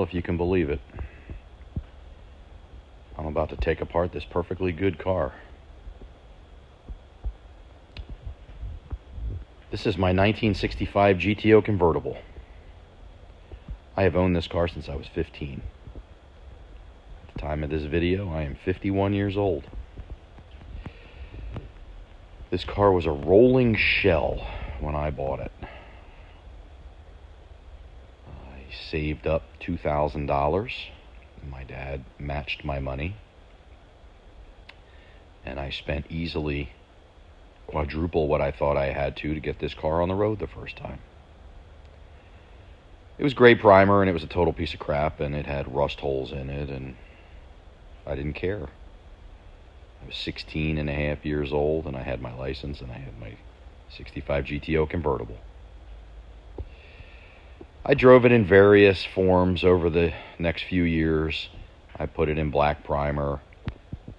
Well, if you can believe it, I'm about to take apart this perfectly good car. This is my 1965 GTO Convertible. I have owned this car since I was 15. At the time of this video, I am 51 years old. This car was a rolling shell when I bought it. I saved up $2,000. My dad matched my money. And I spent easily quadruple what I thought I had to get this car on the road the first time. It was gray primer and it was a total piece of crap and it had rust holes in it and I didn't care. I was 16 and a half years old and I had my license and I had my 65 GTO Convertible. I drove it in various forms over the next few years. I put it in black primer,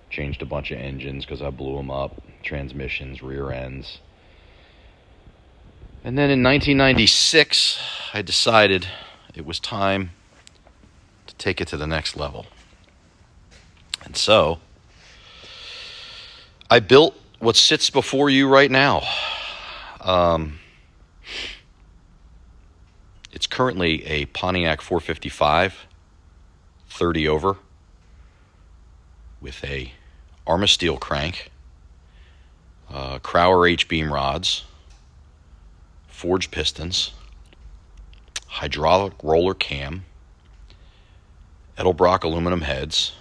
changed a bunch of engines because I blew them up, transmissions, rear ends. And then in 1996, I decided it was time to take it to the next level. And so, I built what sits before you right now. It's currently a Pontiac 455, 30 over, with a Arma steel crank, Crowler H-beam rods, forged pistons, hydraulic roller cam, Edelbrock aluminum heads,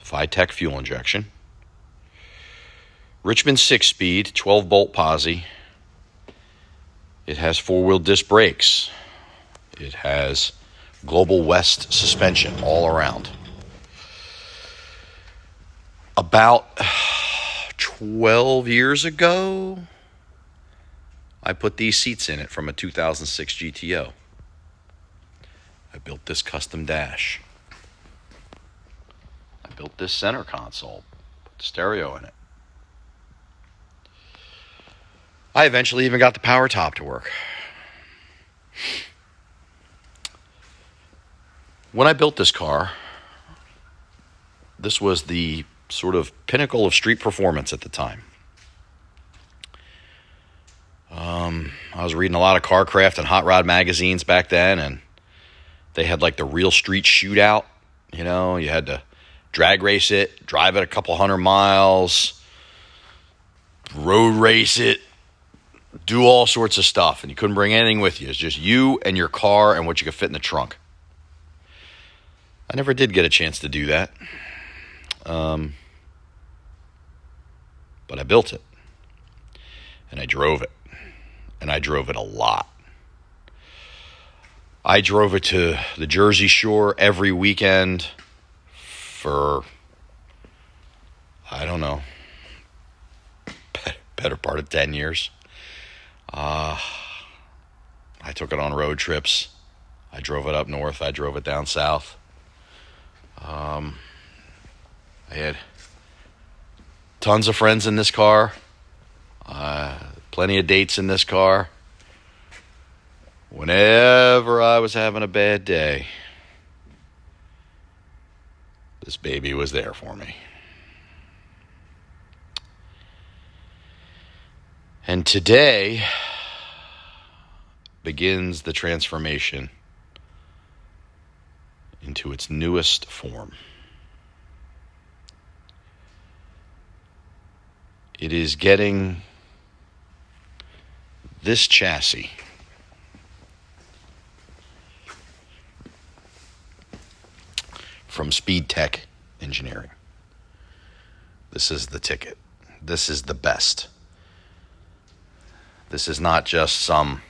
Phytec fuel injection, Richmond 6-speed, 12-bolt posi. It has four-wheel disc brakes. It has Global West suspension all around. About 12 years ago, I put these seats in it from a 2006 GTO. I built this custom dash. I built this center console, put the stereo in it. I eventually even got the power top to work. When I built this car, this was the sort of pinnacle of street performance at the time. I was reading a lot of Carcraft and Hot Rod magazines back then, and they had like the real street shootout. You know, you had to drag race it, drive it a couple 100 miles, road race it, do all sorts of stuff, and you couldn't bring anything with you. It's just you and your car and what you could fit in the trunk. I never did get a chance to do that. But I built it. And I drove it. And I drove it a lot. I drove it to the Jersey Shore every weekend for, I don't know, better part of 10 years. I took it on road trips. I drove it up north. I drove it down south. I had tons of friends in this car. Plenty of dates in this car. Whenever I was having a bad day, this baby was there for me. And today begins the transformation into its newest form. It is getting this chassis from Speed Tech Engineering. This is the ticket. This is the best. This is not just some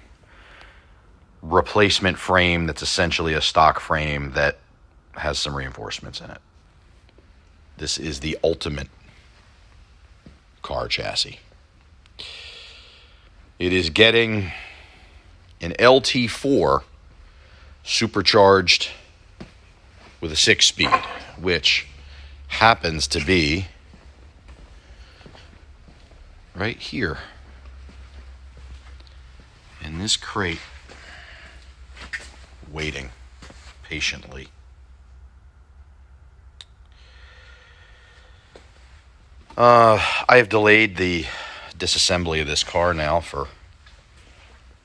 replacement frame that's essentially a stock frame that has some reinforcements in it. This is the ultimate car chassis. It is getting an LT4 supercharged with a 6-speed, which happens to be right here in this crate, waiting patiently I have delayed the disassembly of this car now for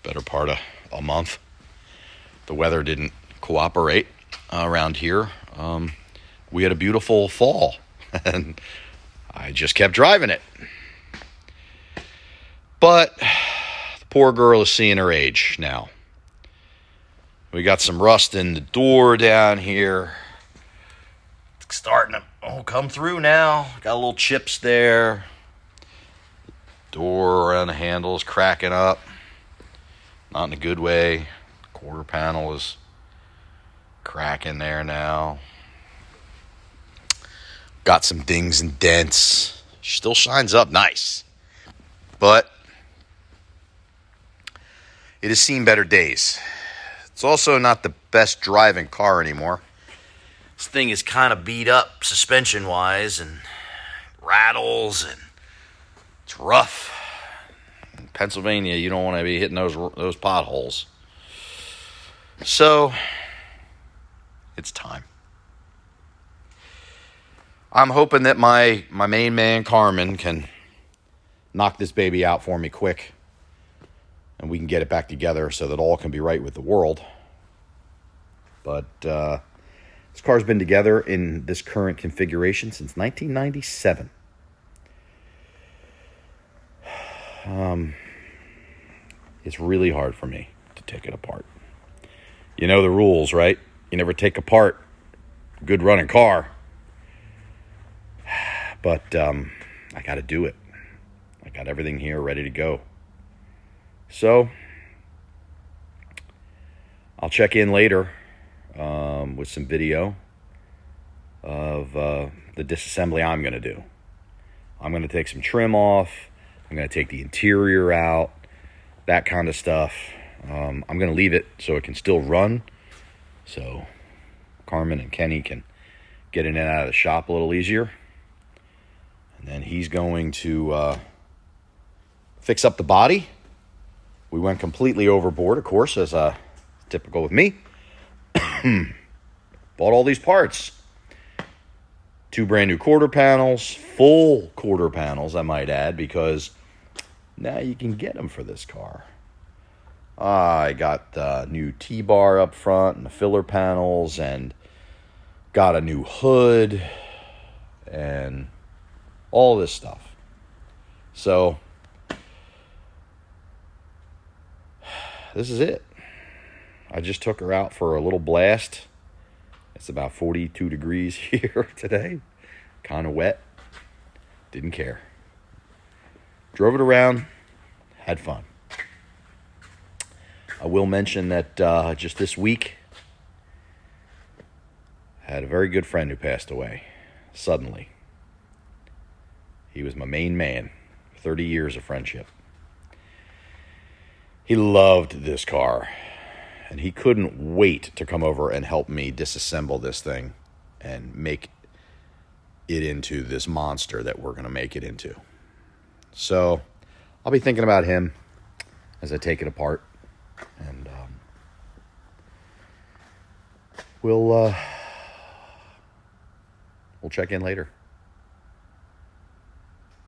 better part of a month. The weather didn't cooperate around here. We had a beautiful fall, and I just kept driving it. But the poor girl is seeing her age now. We got some rust in the door down here. It's starting to come through now. Got little chips there. Door around the handle is cracking up. Not in a good way. Quarter panel is cracking there now. Got some dings and dents. Still shines up nice. But it has seen better days. It's also not the best driving car anymore. This thing is kind of beat up suspension-wise and rattles, and it's rough. In Pennsylvania, you don't want to be hitting those potholes. So, it's time. I'm hoping that my main man, Carmen, can knock this baby out for me quick, and we can get it back together so that all can be right with the world. But this car's been together in this current configuration since 1997. It's really hard for me to take it apart. You know the rules, right? You never take apart a good running car. But I got to do it. I got everything here ready to go. So I'll check in later with some video of the disassembly I'm going to do. I'm going to take some trim off. I'm going to take the interior out, that kind of stuff. I'm going to leave it so it can still run, so Carmen and Kenny can get in and out of the shop a little easier. And then he's going to fix up the body. We went completely overboard, of course, as typical with me. Bought all these parts. 2 brand new quarter panels, full quarter panels, I might add, because now you can get them for this car. I got the new T-bar up front and the filler panels, and got a new hood and all this stuff. So this is it. I just took her out for a little blast. It's about 42 degrees here today. Kind of wet. Didn't care. Drove it around. Had fun. I will mention that just this week, I had a very good friend who passed away suddenly. He was my main man. 30 years of friendship. He loved this car, and he couldn't wait to come over and help me disassemble this thing and make it into this monster that we're going to make it into. So I'll be thinking about him as I take it apart, and we'll check in later.